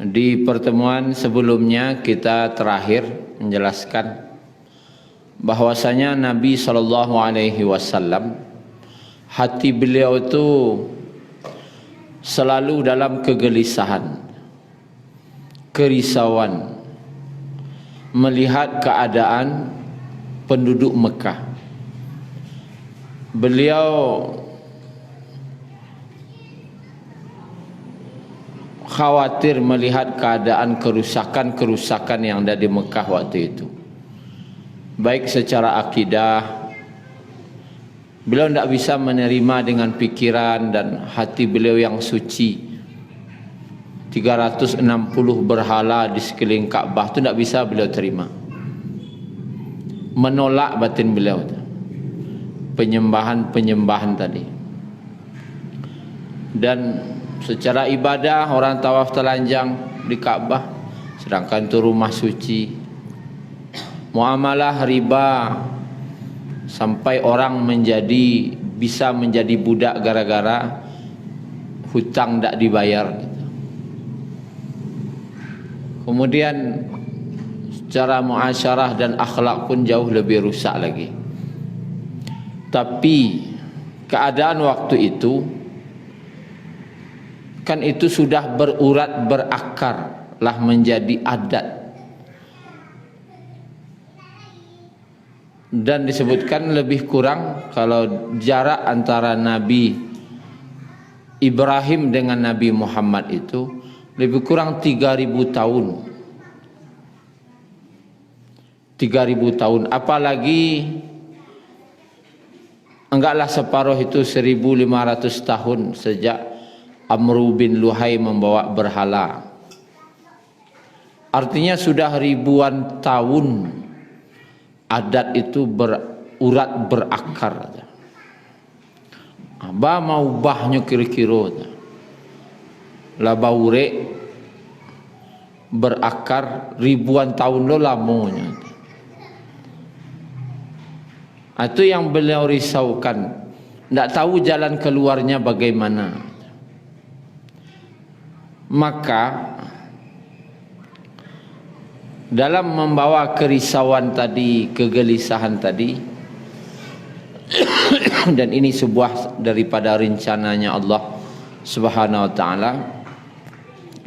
Di pertemuan sebelumnya kita terakhir menjelaskan bahwasanya Nabi SAW hati beliau itu selalu dalam kegelisahan, kerisauan melihat keadaan penduduk Mekah. Beliau khawatir melihat keadaan kerusakan-kerusakan yang ada di Mekah waktu itu, baik secara akidah. Beliau tidak bisa menerima dengan pikiran dan hati beliau yang suci. 360 berhala di sekeliling Ka'bah itu tidak bisa beliau terima. Menolak batin beliau penyembahan-penyembahan tadi. Dan secara ibadah orang tawaf telanjang di Ka'bah, sedangkan itu rumah suci. Muamalah riba, sampai orang bisa menjadi budak gara-gara hutang tidak dibayar. Kemudian secara muasyarah dan akhlak pun jauh lebih rusak lagi. Tapi keadaan waktu itu kan itu sudah berurat, berakar lah menjadi adat. Dan disebutkan lebih kurang kalau jarak antara Nabi Ibrahim dengan Nabi Muhammad itu lebih kurang 3.000 tahun. 3.000 tahun, apalagi enggaklah separuh itu 1.500 tahun sejak Amru bin Luhai membawa berhala. Artinya sudah ribuan tahun adat itu berurat, berakar. Abah mau bahnya kira-kira lah baure berakar ribuan tahun lo lamanya. Itu yang beliau risaukan, tidak tahu jalan keluarnya bagaimana. Maka dalam membawa kerisauan tadi, kegelisahan tadi, dan ini sebuah daripada rencananya Allah Subhanahu wa taala,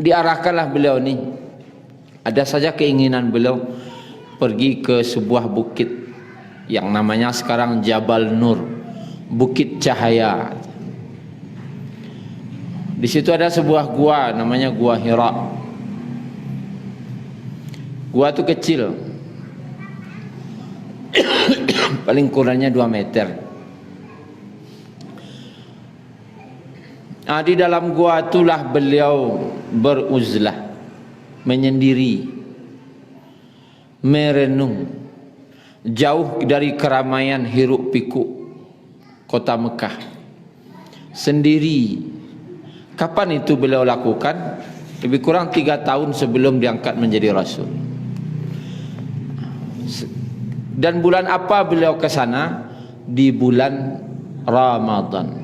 diarahkanlah beliau ni. Ada saja keinginan beliau pergi ke sebuah bukit yang namanya sekarang Jabal Nur, Bukit Cahaya. Di situ ada sebuah gua namanya Gua Hira. Gua itu kecil, paling kurangnya 2 meter. Di dalam gua itulah beliau beruzlah, menyendiri, merenung, jauh dari keramaian hiruk pikuk kota Mekah, sendiri. Kapan itu beliau lakukan? Lebih kurang 3 tahun sebelum diangkat menjadi Rasul. Dan bulan apa beliau ke sana? Di bulan Ramadan.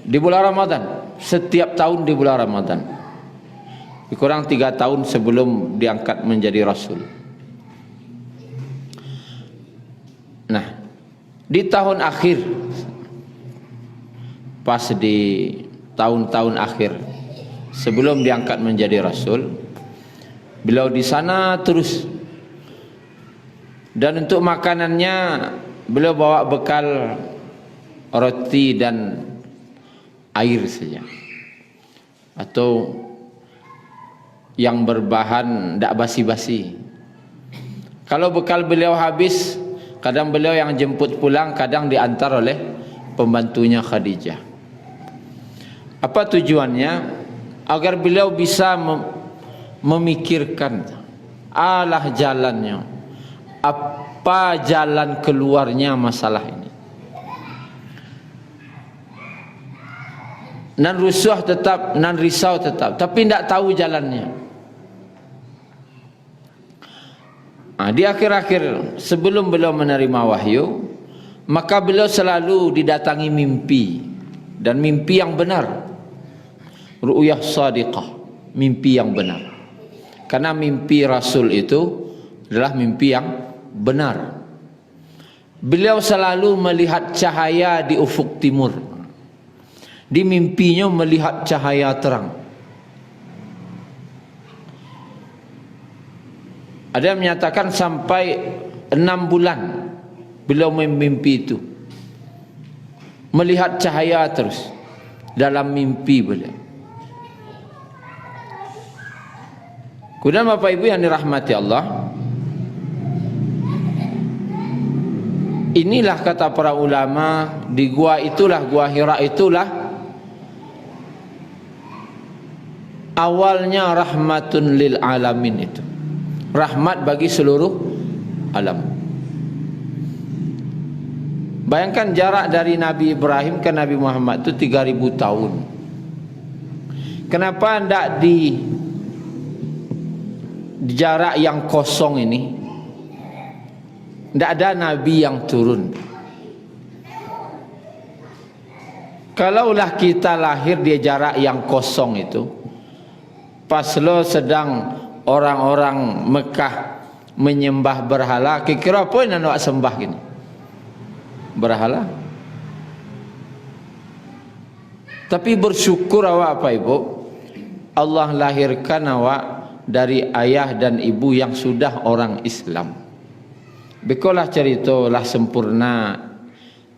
Di bulan Ramadan, setiap tahun di bulan Ramadan. Lebih kurang 3 tahun sebelum diangkat menjadi Rasul. Nah, di tahun akhir, pas di tahun-tahun akhir sebelum diangkat menjadi Rasul, beliau di sana terus. Dan untuk makanannya beliau bawa bekal roti dan air saja, atau yang berbahan tidak basi-basi. Kalau bekal beliau habis, kadang beliau yang jemput pulang, kadang diantar oleh pembantunya Khadijah. Apa tujuannya? Agar beliau bisa memikirkan alah jalannya, apa jalan keluarnya masalah ini. Nan rusuh tetap, nan risau tetap, tapi tidak tahu jalannya. Di akhir-akhir sebelum beliau menerima wahyu, maka beliau selalu didatangi mimpi, dan mimpi yang benar. ru'yah shadiqah, mimpi yang benar. Karena mimpi Rasul itu adalah mimpi yang benar. Beliau selalu melihat cahaya di ufuk timur. Di mimpinya melihat cahaya terang. Ada yang menyatakan sampai 6 bulan beliau memimpi itu, melihat cahaya terus dalam mimpi beliau. Kemudian Bapak Ibu yang dirahmati Allah, inilah kata para ulama, di gua itulah, gua Hira itulah awalnya rahmatun lil alamin, itu rahmat bagi seluruh alam. Bayangkan jarak dari Nabi Ibrahim ke Nabi Muhammad itu 3000 tahun. Kenapa tidak di jarak yang kosong ini tidak ada Nabi yang turun? Kalaulah kita lahir di jarak yang kosong itu, pas lo sedang orang-orang Mekah menyembah berhala, kira-kira apa yang nak sembah gini? Berhala. Tapi bersyukur awak apa ibu, Allah lahirkan awak dari ayah dan ibu yang sudah orang Islam. Bekolah cerita lah sempurna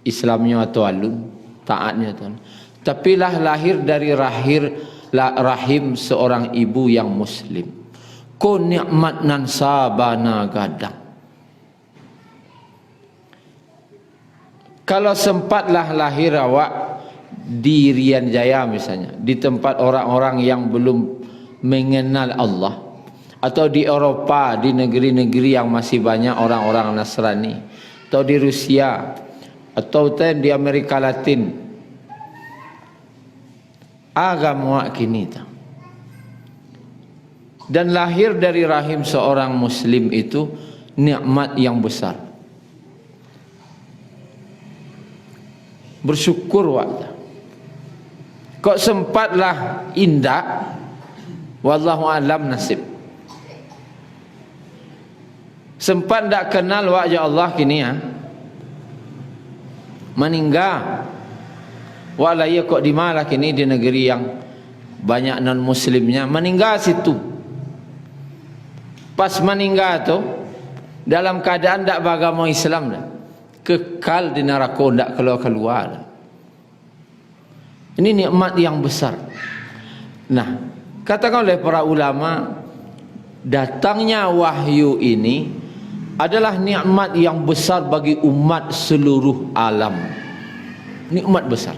Islamnya atau alun taatnya tuan. Tapi lah lahir dari rahim seorang ibu yang Muslim. Ko nikmat nan sabana gadang. Kalau sempatlah lahir awak di Rian Jaya misalnya, di tempat orang-orang yang belum mengenal Allah, atau di Eropa, di negeri-negeri yang masih banyak orang-orang Nasrani, atau di Rusia, atau di Amerika Latin, agama kini tak. Dan lahir dari rahim seorang Muslim itu nikmat yang besar. Bersyukur waktu. Kok sempatlah indah, wallahu alam nasib. Sempat tak kenal wajah Allah kini ya, meninggal. Walaya kok di mana kini, di negeri yang banyak non muslimnya, meninggal situ. Pas meninggal tu dalam keadaan tak beragama Islam dah, kekal di neraka, tak keluar-keluar. Ini nikmat yang besar. Nah, katakan oleh para ulama, datangnya wahyu ini adalah nikmat yang besar bagi umat seluruh alam. Nikmat besar.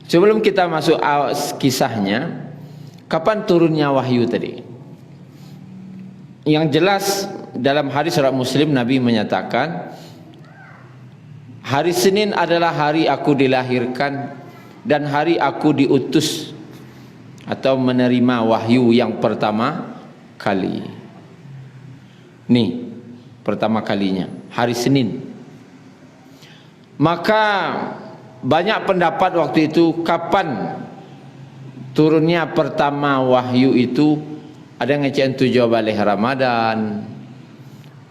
Sebelum kita masuk kisahnya, kapan turunnya wahyu tadi? Yang jelas dalam hadis riwayat Muslim, Nabi menyatakan, hari Senin adalah hari aku dilahirkan dan hari aku diutus atau menerima wahyu yang pertama kali. Nih, pertama kalinya hari Senin. Maka banyak pendapat waktu itu kapan turunnya pertama wahyu itu. Ada yang ngecen 7 balik Ramadan,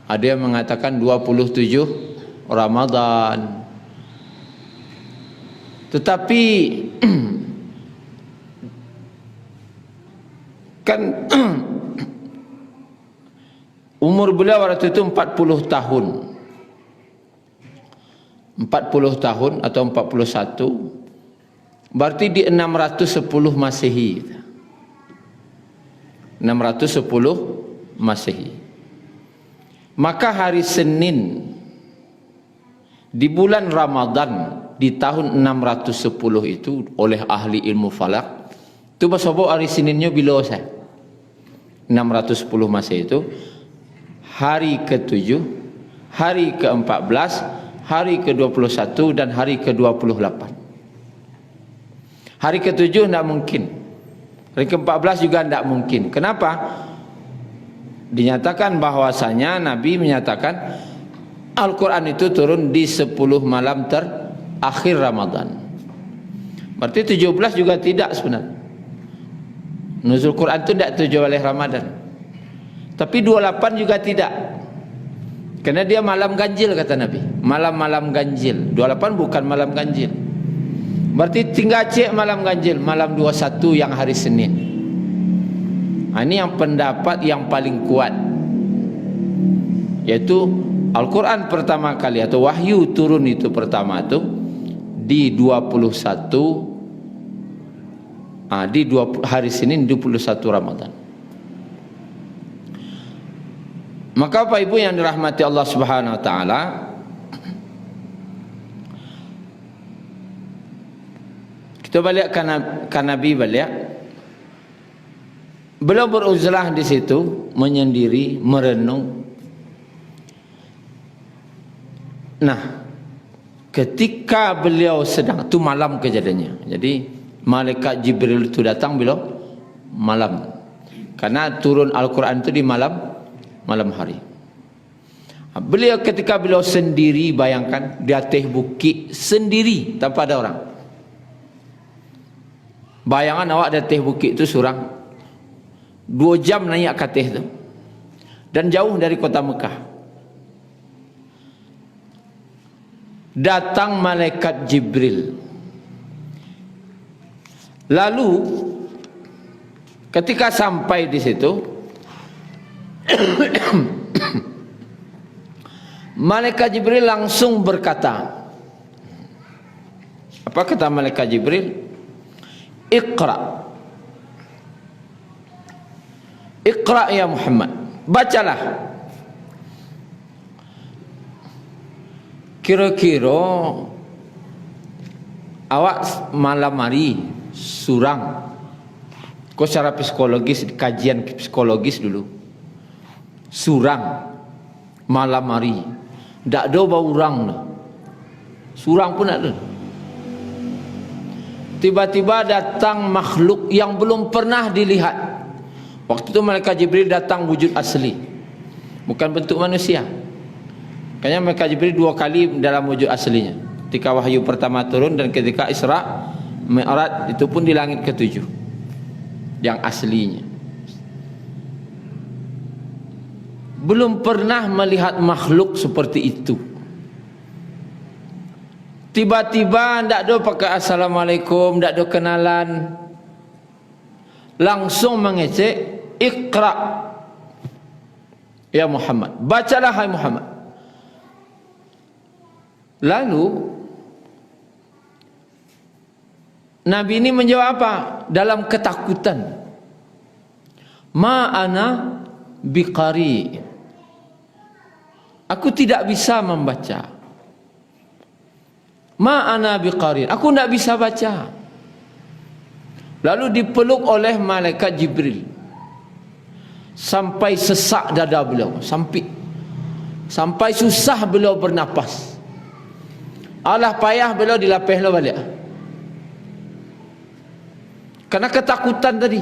ada yang mengatakan 27 Ramadan. Tetapi kan umur beliau waktu itu 40 tahun. 40 tahun atau 41, berarti di 610 Masehi. 610 Masehi. Maka hari Senin di bulan Ramadan di tahun 610 itu oleh ahli ilmu falak itu bersobok hari Seninnya bila saya 610 Masehi itu hari ke-7, hari ke-14, hari ke-21 dan hari ke-28. Hari ke-7 tidak mungkin. Hari ke-14 juga tidak mungkin. Kenapa? Dinyatakan bahwasanya Nabi menyatakan Al-Quran itu turun di 10 malam terakhir Ramadan. Berarti 17 juga tidak sebenarnya. Nuzul Quran itu tidak 7 oleh Ramadan. Tapi 28 juga tidak. Karena dia malam ganjil kata Nabi. Malam-malam ganjil. 28 bukan malam ganjil. Berarti tinggal cek malam ganjil. Malam 21 yang hari Senin. Ini yang pendapat yang paling kuat. Yaitu Al-Quran pertama kali atau wahyu turun itu pertama itu di 21 hari Senin 21 Ramadan. Maka Bapak Ibu yang dirahmati Allah Subhanahu wa taala, kita balik ke Nabi balik. Beliau beruzlah di situ, menyendiri, merenung. Nah, ketika beliau sedang, itu malam kejadiannya. Jadi malaikat Jibril itu datang beliau malam. Karena turun Al-Quran itu di malam hari. Beliau ketika beliau sendiri, bayangkan di atas bukit sendiri tanpa ada orang. Bayangan awak di atas bukit itu surang 2 jam naik ke atas itu, dan jauh dari kota Mekah. Datang malaikat Jibril. Lalu ketika sampai di situ, malaikat Jibril langsung berkata, apa kata malaikat Jibril? Iqra. Iqra ya Muhammad. Bacalah. Kira-kira awak malam hari surang. Kau secara psikologis, kajian psikologis dulu. Surang malam hari, tak ada bau orang dah. Surang pun tak ada. Tiba-tiba datang makhluk yang belum pernah dilihat. Waktu itu malaikat Jibril datang wujud asli, bukan bentuk manusia. Makanya malaikat Jibril 2 kali dalam wujud aslinya. Ketika wahyu pertama turun dan ketika Isra Mi'raj, itu pun di langit ke-7 yang aslinya. Belum pernah melihat makhluk seperti itu. Tiba-tiba tidak ada pakai assalamualaikum, tidak ada kenalan, langsung mengecek, Iqra ya Muhammad, bacalah hai Muhammad. Lalu Nabi ini menjawab apa? Dalam ketakutan, ma ana biqari, aku tidak bisa membaca. Ma ana biqari, aku tidak bisa baca. Lalu dipeluk oleh malaikat Jibril sampai sesak dada beliau, sampai susah beliau bernapas. Alah payah beliau dilapih lah balik, karena ketakutan tadi.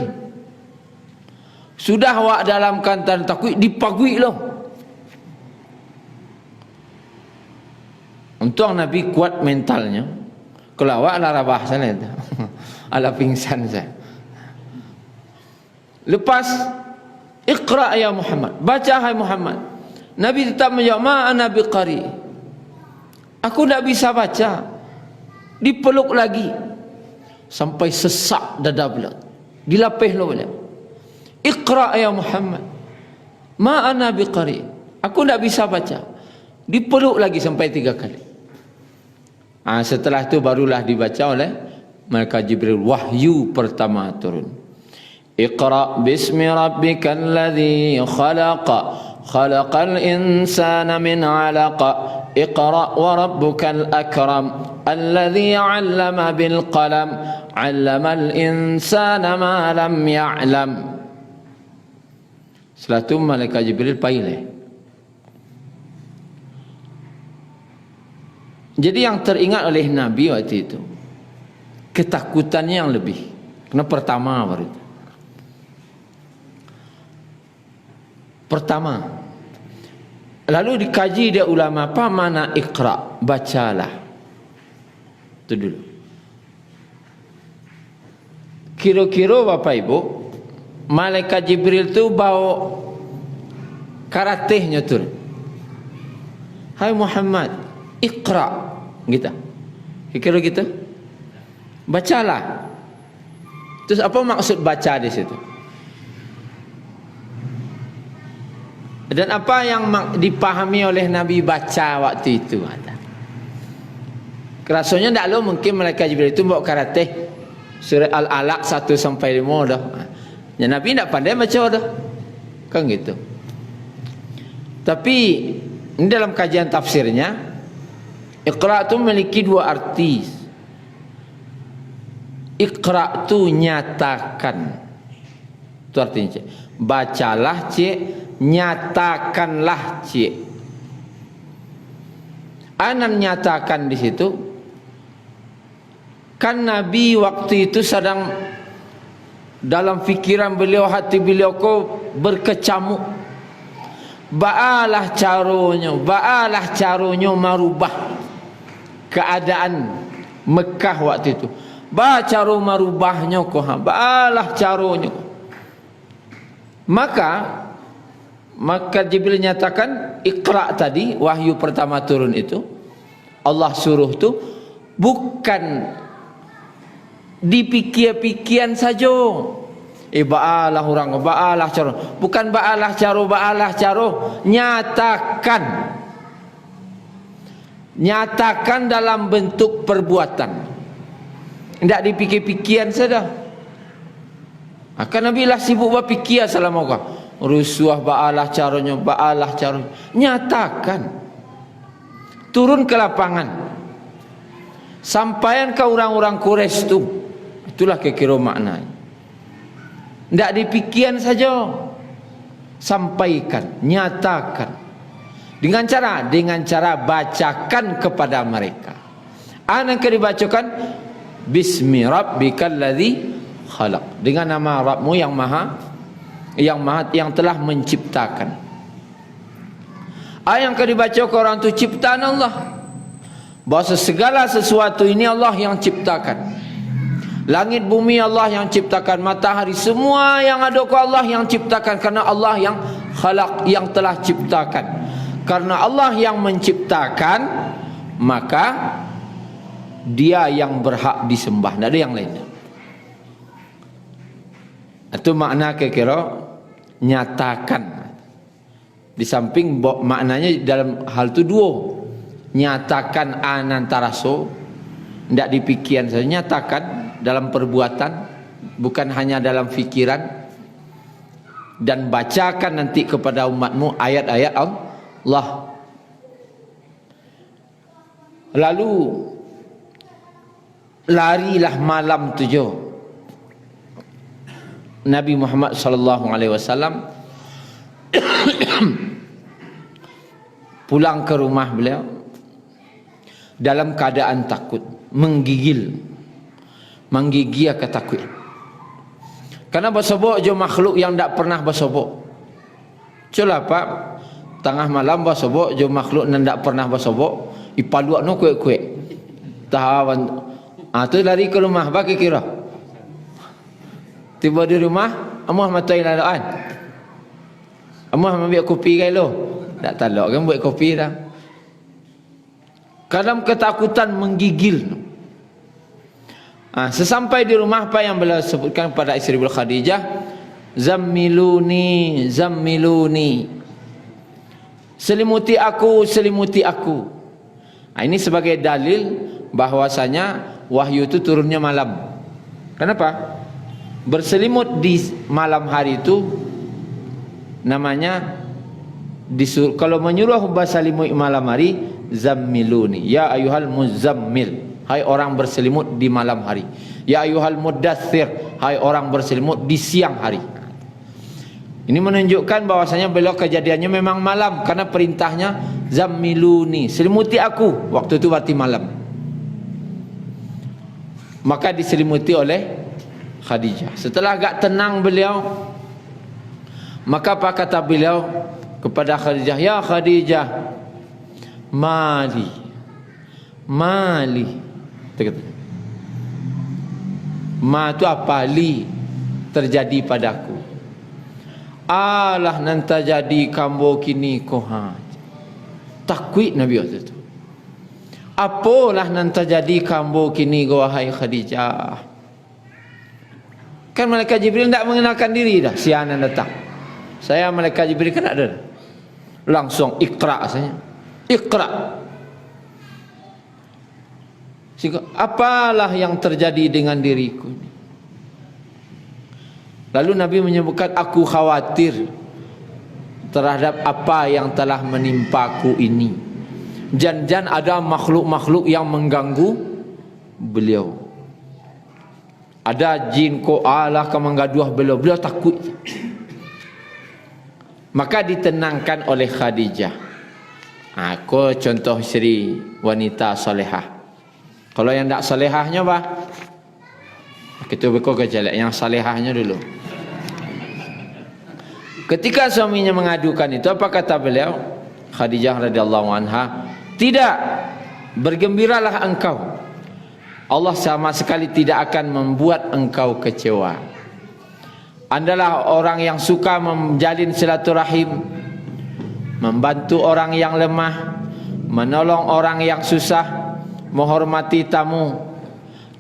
Sudah awak dalam kantan takut, dipagui loh. Untung Nabi kuat mentalnya. Kalau awak ala rabah sana itu, ala pingsan saya. Lepas Iqra ya Muhammad, baca hai Muhammad. Nabi tetap menjawab, ma ana biqari, aku tidak bisa baca. Dipeluk lagi sampai sesak dada beliau, dilapih loh beliau. Iqra ya Muhammad, ma ana biqari, aku tidak bisa baca. Dipeluk lagi sampai 3 kali. Setelah itu barulah dibaca oleh malaikat Jibril, wahyu pertama turun. Iqra bismi rabbikal ladzi khalaqa, khalaqal insana min 'alaqa, iqra wa rabbukal akram, alladzi 'allama bil qalam, 'allamal insana ma lam ya'lam. Setelah itu malaikat Jibril pilih. Jadi yang teringat oleh Nabi waktu itu ketakutannya yang lebih. Karena pertama baru itu. Lalu dikaji dia ulama, apa makna iqra? Bacalah. Itu dulu. Kira-kira Bapak Ibu, malaikat Jibril tu bawa karatihnya turun. Hai Muhammad, iqra. Gitu. Kira gitu. Bacalah. Terus apa maksud baca di situ? Dan apa yang dipahami oleh Nabi baca waktu itu? Rasanya tak lo mungkin malaikat Jibril itu bawa karatih surah Al-Alaq 1 sampai 5 dah. Ya, Nabi tak pandai baca dah. Kan gitu. Tapi ini dalam kajian tafsirnya, iqra itu memiliki dua arti. Iqra itu nyatakan. Itu artinya, cik. Bacalah, cik. Nyatakanlah, cik. Ana menyatakan di situ, kan Nabi waktu itu sedang dalam fikiran beliau, hati beliau kau berkecamuk. Ba'alah caranya merubah keadaan Mekah waktu itu. Cara merubahnya kau, ba'alah caranya. Maka Jibril nyatakan iqra tadi, wahyu pertama turun itu, Allah suruh tu bukan dipikir-pikiran saja. Ba'alah orang, ba'alah cara. Bukan ba'alah cara, nyatakan. Nyatakan dalam bentuk perbuatan. Tidak dipikir-pikiran saja. Akan Nabi lah sibuk berfikir selama kau. Rusuh ba'alah caranya, nyatakan. Turun ke lapangan. Sampaian ke orang-orang Quraisy itu. Itulah kira-kira maknanya. Tidak dipikirkan saja. Sampaikan, nyatakan. Dengan cara bacakan kepada mereka. Yang dibacakan Bismi rabbikal ladzi khalaq. Dengan nama Rabbmu yang telah menciptakan. Yang dibacakan orang itu ciptaan Allah. Bahawa segala sesuatu ini Allah yang ciptakan. Langit bumi Allah yang ciptakan, matahari semua yang ada ke Allah yang ciptakan, karena Allah yang khalaq, yang telah ciptakan. Karena Allah yang menciptakan, maka Dia yang berhak disembah, tidak ada yang lain. Itu makna kira-kira nyatakan. Di samping maknanya dalam hal itu dua. Nyatakan anantara so, tidak dipikirkan saja, nyatakan dalam perbuatan, bukan hanya dalam fikiran. Dan bacakan nanti kepada umatmu ayat-ayat Allah. Lalu larilah malam 7. Nabi Muhammad sallallahu alaihi wasallam pulang ke rumah beliau dalam keadaan takut, menggigil ketakutan. Karena bersobok je makhluk yang tak pernah bersobok. Culah Pak, tengah malam bersobok je makhluk yang tak pernah bersobok, ipaluak no kuek-kuek. Tahawan. Tu lari ke rumah, bagi kira. Tiba di rumah, amuh matai lalaan. Amuh ambil kopi kai lo. Tak talak kan buat kopi dah. Kadang ketakutan menggigil. Sesampai di rumah, apa yang beliau sebutkan pada isteri beliau Khadijah, zammiluni, selimuti aku. Ini sebagai dalil bahwasanya wahyu itu turunnya malam. Kenapa? Berselimut di malam hari itu namanya disuruh. Kalau menyuruh berselimut malam hari, zammiluni, ya ayuhal muzammil, hai orang berselimut di malam hari. Ya ayuhal mudaththir, hai orang berselimut di siang hari. Ini menunjukkan bahwasanya beliau kejadiannya memang malam, karena perintahnya zammiluni, selimuti aku. Waktu itu berarti malam. Maka diselimuti oleh Khadijah. Setelah agak tenang beliau, maka apa kata beliau? kepada Khadijah, "Ya Khadijah, mali." Dia kata, ma tu apa? Li, terjadi padaku. Alah nan terjadi kambo kini koha. Takwid Nabi waktu itu. Apalah nan terjadi kambo kini wahai Khadijah. Kan malaikat Jibril tidak mengenalkan diri dah. Sianan datang. Saya malaikat Jibril kan ada. Langsung ikra saya. Ikra. Apalah yang terjadi dengan diriku? Lalu Nabi menyebutkan, aku khawatir terhadap apa yang telah menimpaku ini. Jan-jan ada makhluk-makhluk yang mengganggu beliau. Ada jin ko Allah ke menggaduh beliau. Beliau takut. Maka ditenangkan oleh Khadijah. Aku contoh isteri wanita salihah. Kalau yang tak salihahnya apa? Kita berkau kejelek yang salihahnya dulu. Ketika suaminya mengadukan itu, apa kata beliau? Khadijah radhiyallahu anha, tidak, bergembiralah engkau. Allah sama sekali tidak akan membuat engkau kecewa. Andalah orang yang suka menjalin silaturahim, membantu orang yang lemah, menolong orang yang susah, menghormati tamu,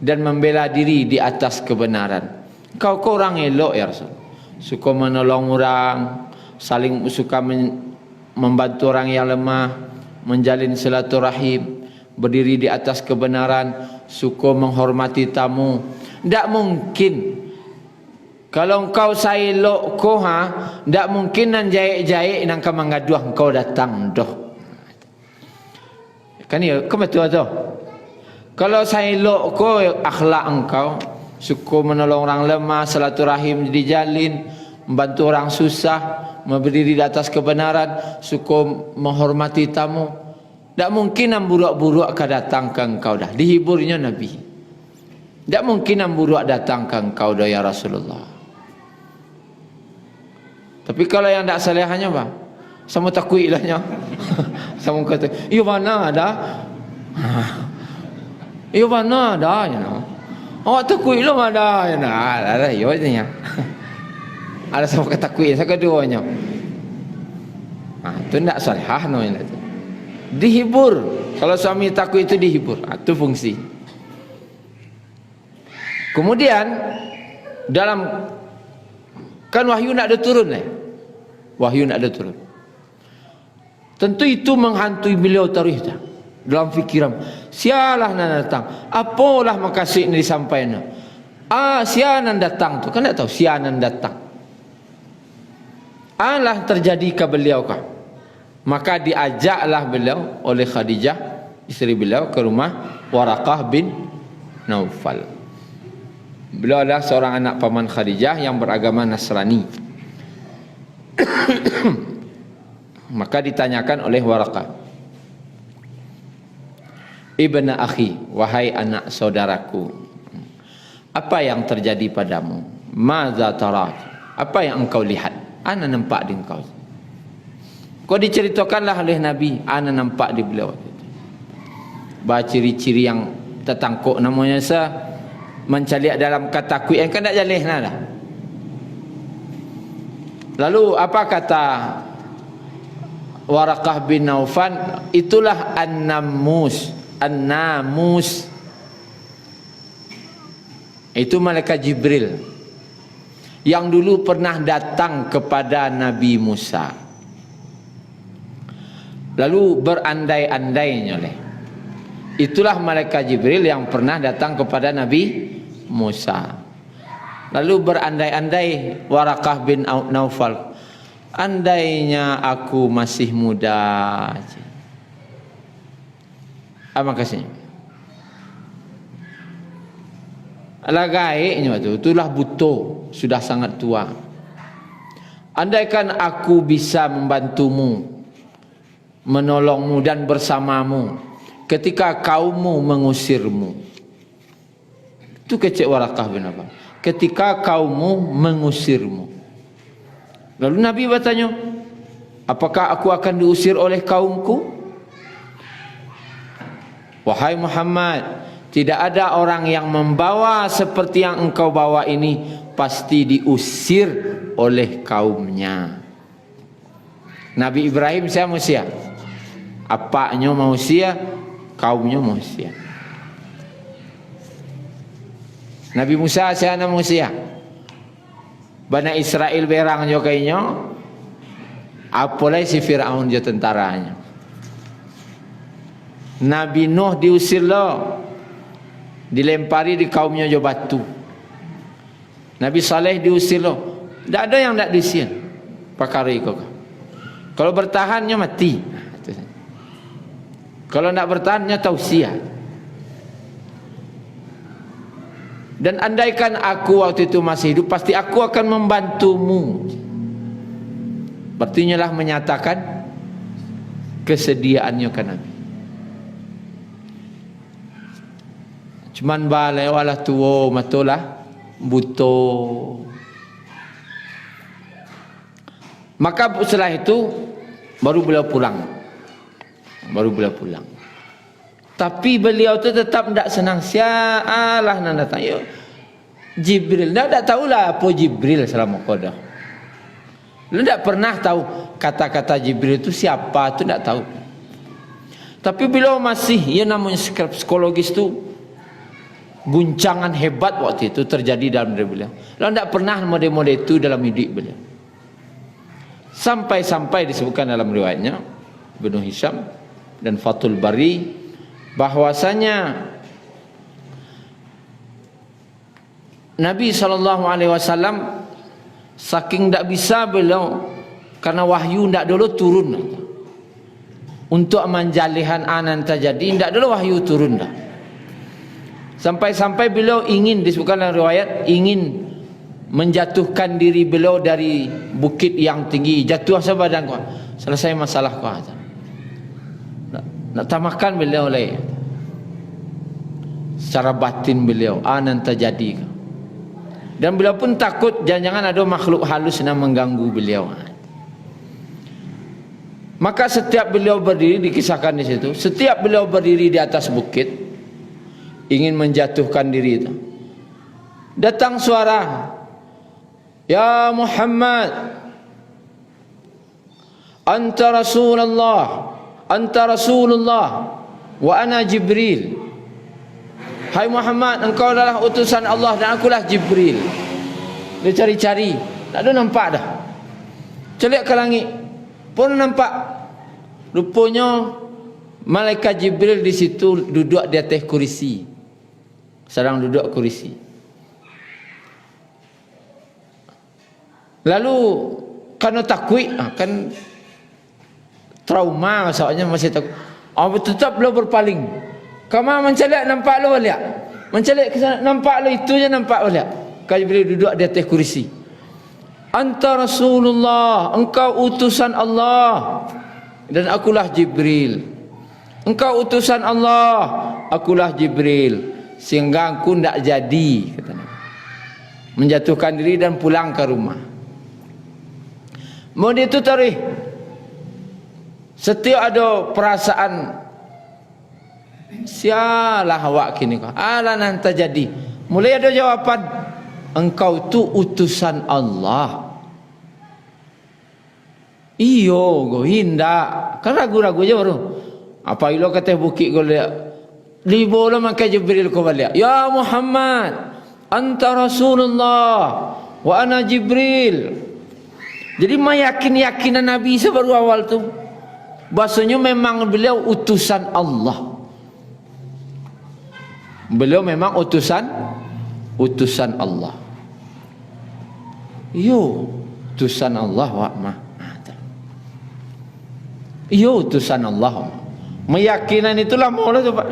dan membela diri di atas kebenaran. Kau orang elok ya Rasul. Suka menolong orang, saling suka membantu orang yang lemah, menjalin silaturahim, berdiri di atas kebenaran, suka menghormati tamu. Tak mungkin kalau engkau sailok ko tak mungkin nan jahit-jahit nang ka mangaduh engkau datang doh. Kan ya, kau betul tu. Kalau saya elok ko akhlak engkau, suka menolong orang lemah, silaturahim dijalin, membantu orang susah, berdiri di atas kebenaran, suka menghormati tamu. Tak mungkin yang buruk-buruk akan datang ke engkau dah. Dihiburnya Nabi. Tak mungkin yang buruk datang ke engkau dah ya Rasulullah. Tapi kalau yang tak salihahnya apa? Sama takut ilahnya. Sama kata, "Iyo mana ada?" "Iyo mana ada?" you know. "Awak takut ilmu ada?" you know. Ada yo nya. Ada sama kata takut saya keduanya. Itu tidak salihah no itu. Dihibur. Kalau suami takut itu dihibur. Itu fungsi. Kemudian dalam kan wahyu nak ada turun Wahyu nak ada turun. Tentu itu menghantui beliau tarikh dalam fikiran. Sialah nan datang. Apalah makasih ini disampaikan. Sianan datang tu kan tak tahu sianan datang. Alah terjadi ke beliau kah? Maka diajaklah beliau oleh Khadijah isteri beliau ke rumah Waraqah bin Naufal. Beliau adalah seorang anak paman Khadijah yang beragama Nasrani. Maka ditanyakan oleh Waraqah, "Ibna akhi, wahai anak saudaraku, apa yang terjadi padamu? Maza tara? Apa yang engkau lihat? Ana nampak di engkau." Kau diceritakanlah oleh Nabi, ana nampak di beliau. Baca ciri-ciri yang tertangkuk namanya mencaliak dalam kata kuih kan tak jalih dah. Lalu apa kata Waraqah bin Naufal? Itulah an-namus. An-namus itu malaikat Jibril yang dulu pernah datang kepada Nabi Musa. Lalu berandai-andainya itulah malaikat Jibril yang pernah datang kepada Nabi Musa. Lalu berandai-andai Waraqah bin Naufal, andainya aku masih muda. Apa kasihnya? Lagaiknya itulah butuh, sudah sangat tua. Andaikan aku bisa membantumu, menolongmu dan bersamamu ketika kaummu mengusirmu. Itu kecek Waraqah bin Naufal. Ketika kaummu mengusirmu. Lalu Nabi bertanya, apakah aku akan diusir oleh kaumku? Wahai Muhammad, tidak ada orang yang membawa seperti yang engkau bawa ini, pasti diusir oleh kaumnya. Nabi Ibrahim saya manusia, apanya manusia, kaumnya manusia. Nabi Musa saya manusia, Bani Israel berang jo kayaknya, apalagi si Fir'aun jo tentaranya. Nabi Nuh diusir lo, dilempari di kaumnya jo batu. Nabi Saleh diusir lo, tidak ada yang tidak diusir. Pakari kok. Kalau bertahannya mati. Kalau tidak bertahannya tausiah. Dan andaikan aku waktu itu masih hidup, pasti aku akan membantumu. Artinya lah menyatakan kesediaannya ke Nabi. Cuman balai walah tuwo matolah buto. Maka setelah itu baru beliau pulang. Tapi beliau tu tetap tidak senang. Sialah nak datang. Yo, Jibril. Dia tak tahulah apa Jibril selama kodah. Dia tidak pernah tahu kata-kata Jibril itu siapa, tu tidak tahu. Tapi beliau masih, ya namanya psikologis tu, guncangan hebat waktu itu terjadi dalam diri beliau. Beliau tidak pernah model-model itu dalam hidup beliau. Sampai-sampai disebutkan dalam riwayatnya Ibnu Hisham dan Fathul Bari, bahwasanya Nabi SAW saking tidak bisa beliau, karena wahyu tidak dulu turun untuk menjalihan anan terjadi, tidak dulu wahyu turun dah. Sampai-sampai beliau ingin, disebutkan dalam riwayat, ingin menjatuhkan diri beliau dari bukit yang tinggi. Jatuh sebadan kau, selesai masalah kau. Nak tamakan beliau lagi. Secara batin beliau anan terjadi. Dan beliau pun takut jangan-jangan ada makhluk halus yang mengganggu beliau. Maka setiap beliau berdiri, dikisahkan di situ, setiap beliau berdiri di atas bukit ingin menjatuhkan diri itu, datang suara, "Ya Muhammad, anta Rasulullah, anta Rasulullah, wa ana Jibril." Hai Muhammad, engkau adalah utusan Allah dan akulah Jibril. Dia cari-cari, tak ada nampak dah. Celik ke langit, pun nampak. Rupanya malaikat Jibril di situ duduk di atas kursi. Sedang duduk kursi. Lalu karena takut, kan trauma soalnya masih takut. Tetap beliau berpaling. Kamu mencelik nampak lo balik. Mencelik ke sana nampak lo, itu je nampak balik. Kalau Jibril duduk di atas kursi. Anta Rasulullah, engkau utusan Allah dan akulah Jibril. Engkau utusan Allah, akulah Jibril. Sehingga aku tidak jadi, kata Nabi, menjatuhkan diri dan pulang ke rumah. Mau itu tarikh, setiap ada perasaan, sialah awak kini kau, ala nanti jadi. Mulai ada jawapan, engkau tu utusan Allah. Iyo, go hinda, kan ragu-ragu je baru. Apa ilo kata bukit kau lihat, libola maka Jibril kau balik. Ya Muhammad, anta Rasulullah, wa ana Jibril. Jadi meyakin-yakinan Nabi sebaru awal tu, bahasanya memang beliau utusan Allah. Beliau memang utusan Allah. Yo, utusan Allah wa ma. Yo, utusan Allah. Meyakinan itulah mula tu Pak.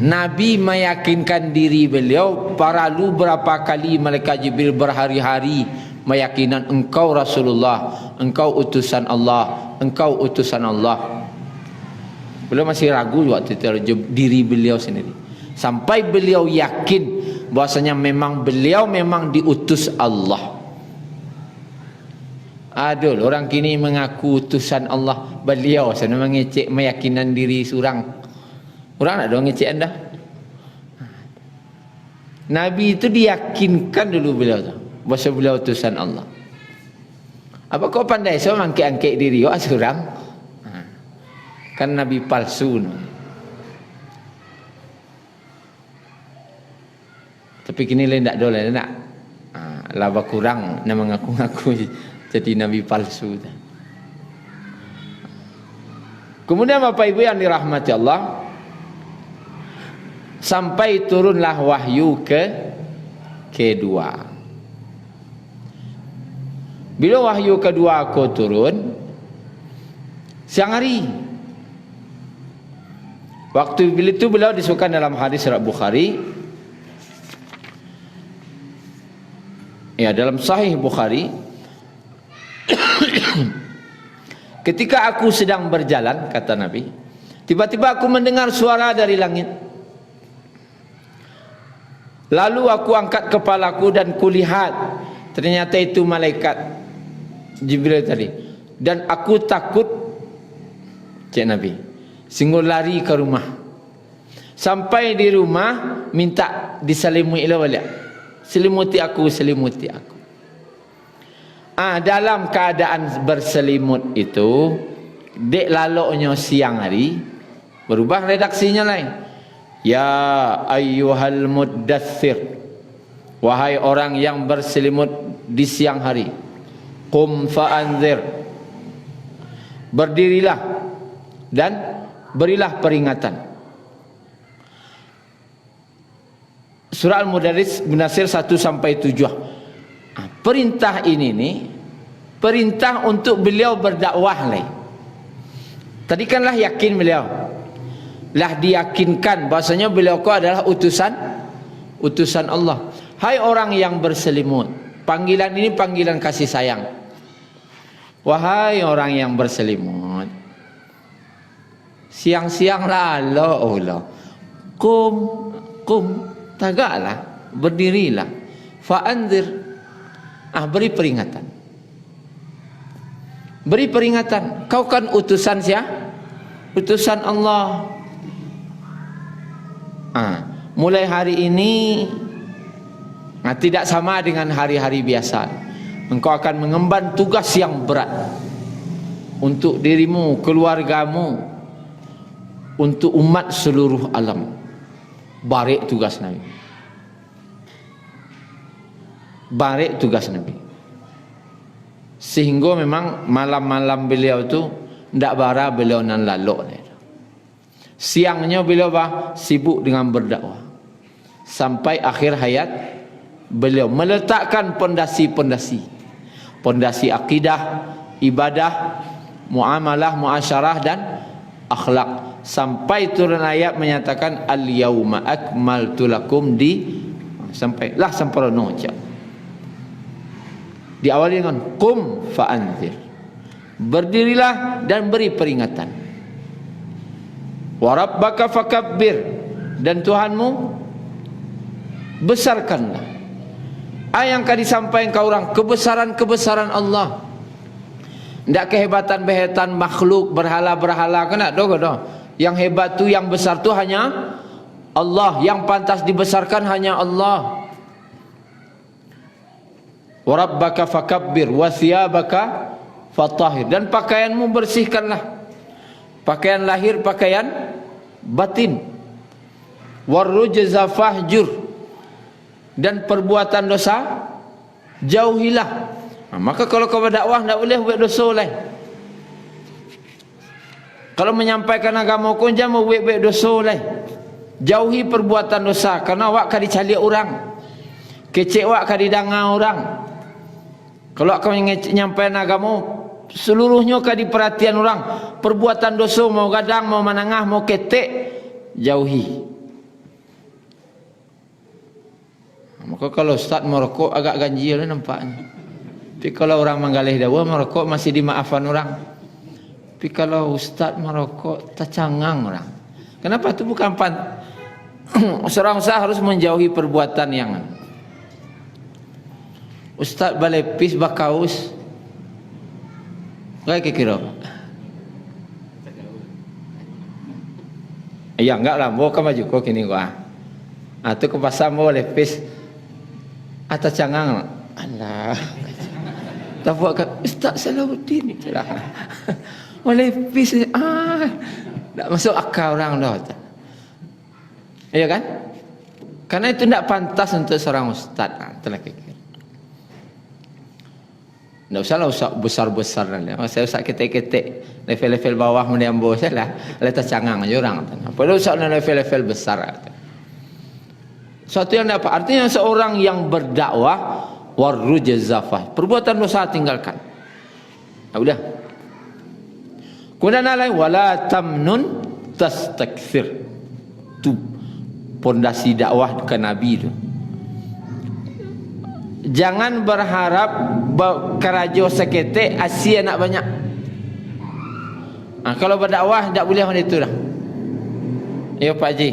Nabi meyakinkan diri beliau, perlu berapa kali malaikat Jibril berhari-hari meyakinan engkau Rasulullah, engkau utusan Allah, engkau utusan Allah. Beliau masih ragu waktu itu diri beliau sendiri. Sampai beliau yakin bahwasanya memang beliau memang diutus Allah. Aduh, orang kini mengaku utusan Allah. Beliau sana mengecek meyakinan diri seorang. Orang nak dong ngecek anda. Nabi itu diyakinkan dulu beliau tu, bahwa beliau utusan Allah. Apa kau pandai so angkat-angkat diri seorang? Kan Nabi palsu. Tapi kini lain tak ada nak. Laba kurang nak mengaku-ngaku jadi Nabi palsu. Kemudian Bapak Ibu yang dirahmati Allah, sampai turunlah wahyu kedua. Bila wahyu kedua aku turun siang hari. Waktu itu beliau disebutkan dalam hadis riwayat Bukhari. Ya, dalam Sahih Bukhari, ketika aku sedang berjalan, kata Nabi, tiba-tiba aku mendengar suara dari langit. Lalu aku angkat kepalaku dan kulihat, ternyata itu malaikat Jibril tadi. Dan aku takut, cik Nabi, sehingga lari ke rumah. Sampai di rumah minta diselimuti balik. Selimuti aku. Dalam keadaan berselimut itu, dek laloknya siang hari, berubah redaksinya lain. Ya ayyuhal muddathir, wahai orang yang berselimut di siang hari, qum fa'anzir, berdirilah dan berilah peringatan. Surah Al-Mudaththir 1-7. Perintah ini nih, perintah untuk beliau berdakwah lah. Tadi kanlah yakin beliau, lah diyakinkan bahasanya beliau adalah utusan Allah. Hai orang yang berselimut, panggilan ini panggilan kasih sayang. Wahai orang yang berselimut, siang-siang lalu Allah, kum tagaklah, berdirilah, fa'anzir, beri peringatan. Beri peringatan. Kau kan utusan siapa? Utusan Allah. Mulai hari ini tidak sama dengan hari-hari biasa. Engkau akan mengemban tugas yang berat untuk dirimu, keluargamu, untuk umat seluruh alam. Barik tugas Nabi. Barik tugas Nabi. Sehingga memang malam-malam beliau tu ndak bara beliau nan lalok. Siangnya beliau sibuk dengan berdakwah. Sampai akhir hayat beliau meletakkan pondasi-pondasi. Pondasi akidah, ibadah, muamalah, muasyarah dan akhlak. Sampai turun ayat menyatakan al-yauma akmaltu lakum sampailah sempurna aja. Diawali dengan qum fa'anzir. Berdirilah dan beri peringatan. Wa rabbaka fakabbir, dan Tuhanmu besarkanlah. Yang akan disampaikan ke orang kebesaran Allah. Tidak kehebatan-kehebatan makhluk berhala-berhala kena doh. Yang hebat tu, yang besar tu hanya Allah. Yang pantas dibesarkan hanya Allah. Wa rabbaka fakabbir wa thiyabaka fatahhir, dan pakaianmu bersihkanlah. Pakaian lahir, pakaian batin. Warrujza fahjur, dan perbuatan dosa jauhilah. Maka kalau kau berdakwah tidak boleh buat dosa lah. Kalau menyampaikan agama kau jangan buat dosa lah. Jauhi perbuatan dosa, karena awak akan dicalik orang, kecek awak akan didengar orang. Kalau kau menyampaikan agama, seluruhnya akan diperhatian orang. Perbuatan dosa mau gadang, mau menengah, mau ketek, jauhi. Maka kalau ustaz merokok agak ganjil lah nampaknya. Tapi kalau orang menggalih dakwah merokok masih dimaafkan orang. Tapi kalau ustaz merokok tercangang orang. Kenapa? Itu bukan seorang ustaz harus menjauhi perbuatan yang ustaz balepis bakaus. Enggak kira. Ya enggak lah, mau ke maju kok kini gua. Atau ke pasar mau lepis atau cangang. Alah. Tak buat ke Ustaz Salahuddin lah. Mau lepis tak masuk akal orang dah. Iya kan? Karena itu tidak pantas untuk seorang ustaz. Itulah kira. Tak usahlah usah besar-besar. Saya usah ketek-ketek. Level-level bawah mendiambo saya lah. Letak cangang aja orang. Padahal usah level-level besar. Suatu yang dapat. Artinya seorang yang berdakwah. Warrujazafah. Perbuatan dosa tinggalkan. Udah. Kemudian lain. Wala tamnun tastakthir. Itu pondasi dakwah ke Nabi itu. Jangan berharap kerajo sekete Asia nak banyak. Kalau berdakwah tak boleh macam itu dah. Ya Pak Haji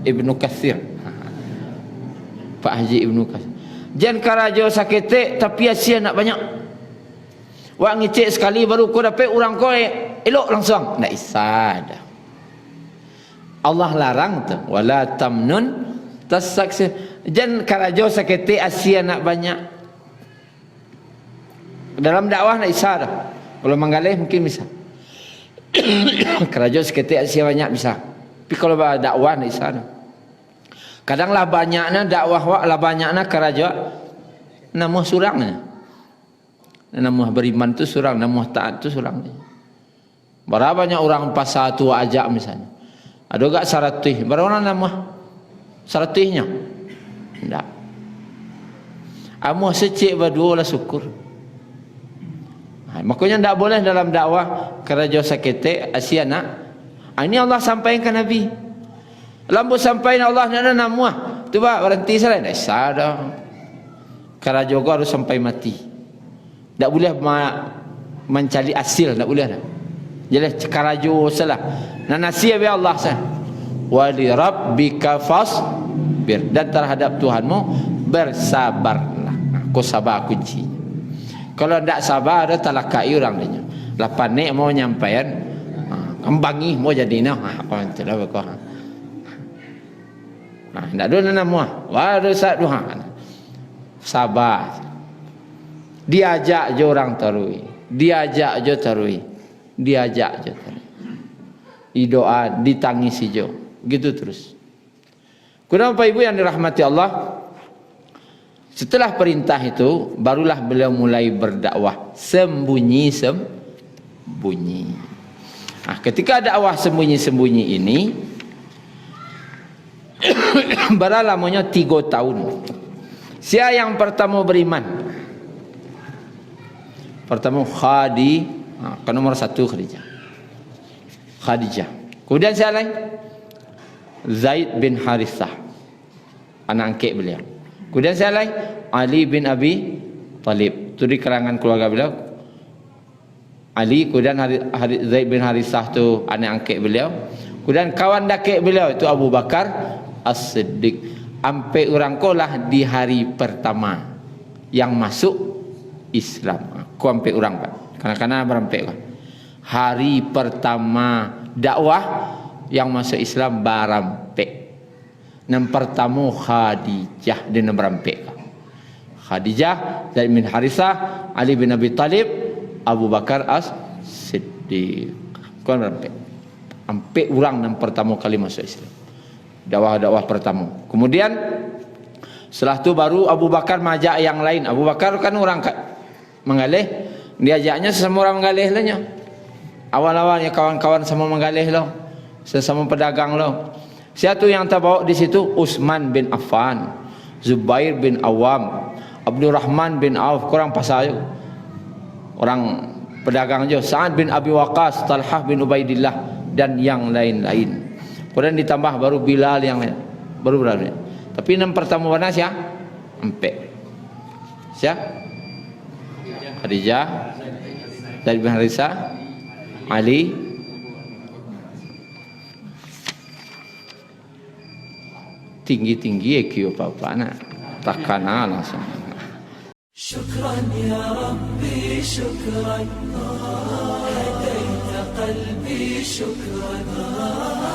Ibnu Katsir. Pak Haji Ibnu Katsir. Jangan kerajo sekete tapi Asia nak banyak. Wak ngecek sekali baru kau dapat orang kau elok langsung. Tak isah dah. Allah larang tu. Wala tamnun tastakthir. Jangan karajo sakiti Asia nak banyak. Dalam dakwah nak isah dah. Kalau menggalih mungkin bisa. Karajo sakiti Asia banyak bisa. Tapi kalau dakwah nak isah dah. Kadanglah banyaknya dakwah wak lah banyaknya karajo namuh surangnya. Namuh beriman tu surang, namuh taat tu surang. Berapa banyak orang pasal tu ajak misalnya. Ada gak saratih? Berapa orang namuh saratihnya? Tak. Amuh secik berdua lah syukur. Makanya tak boleh dalam dakwah kerajo sakete Asia nak. Ini Allah sampaikan Nabi. Lampu sampaikan Allah nak namuh. Tu bah berhenti salah. Tak sadar. Kerajo harus sampai mati. Tak boleh mencari asil. Tak boleh dah. Jadi kerajo salah. Dan nasihat biar Allah sah. Wa li rabbika fasbir, dan terhadap Tuhanmu bersabarlah. Kau sabar kunci. Kalau tidak sabar ada talakai orang dia. Lah panik mau nyampaian, kembangi mau jadi nah. Kau entahlah kau. Tidak ada nama. Waduh satu sabar. Diajak je orang terui. Diajak je terui. Diajak je terui. Doa ditangisi je. Gitu terus. Kemudian Bapak Ibu yang dirahmati Allah, setelah perintah itu barulah beliau mulai berdakwah sembunyi-sembunyi. Ketika dakwah sembunyi-sembunyi ini berlalamanya 3 tahun. Siapa yang pertama beriman? Pertama Khadijah, nomor 1 Khadijah. Kemudian siapa lain? Zaid bin Harithah, anak angkat beliau. Kemudian siapa lain? Ali bin Abi Talib. Itu di kalangan keluarga beliau. Ali, kemudian Zaid bin Harithah tu anak angkat beliau. Kemudian kawan dakik beliau itu Abu Bakar As-Siddiq. Ampe orang kolah di hari pertama yang masuk Islam. Aku ampe orang Pak. Karena berampe kan. Hari pertama dakwah yang masuk Islam barampe. Yang pertama Khadijah dia berampe. Khadijah, Zaid bin Harithah, Ali bin Abi Talib, Abu Bakar As-Siddiq. Kau berampe. Ampe orang yang pertama kali masuk Islam. Dakwah-dakwah pertama. Kemudian setelah itu baru Abu Bakar majak yang lain. Abu Bakar kan orang mengalih, diajaknya sesama orang mengalih lahnya. Awal-awalnya kawan-kawan sama mengalih lah, sesama pedagang lah. Siapa yang terbawa di situ? Utsman bin Affan, Zubair bin Awam, Abdurrahman bin Auf, kurang pasal orang pedagang je. Sa'ad bin Abi Waqqas, Talhah bin Ubaidillah dan yang lain-lain. Kemudian ditambah baru Bilal yang lain. Baru berapa? Tapi yang pertama mana siapa? Empat. Siapa? Khadijah, Zaid bin Harithah, Ali, tinggi-tinggi EQ apa-apa nak. Takkan langsung. Syukran ya Rabbi, syukran. قلبي شكرا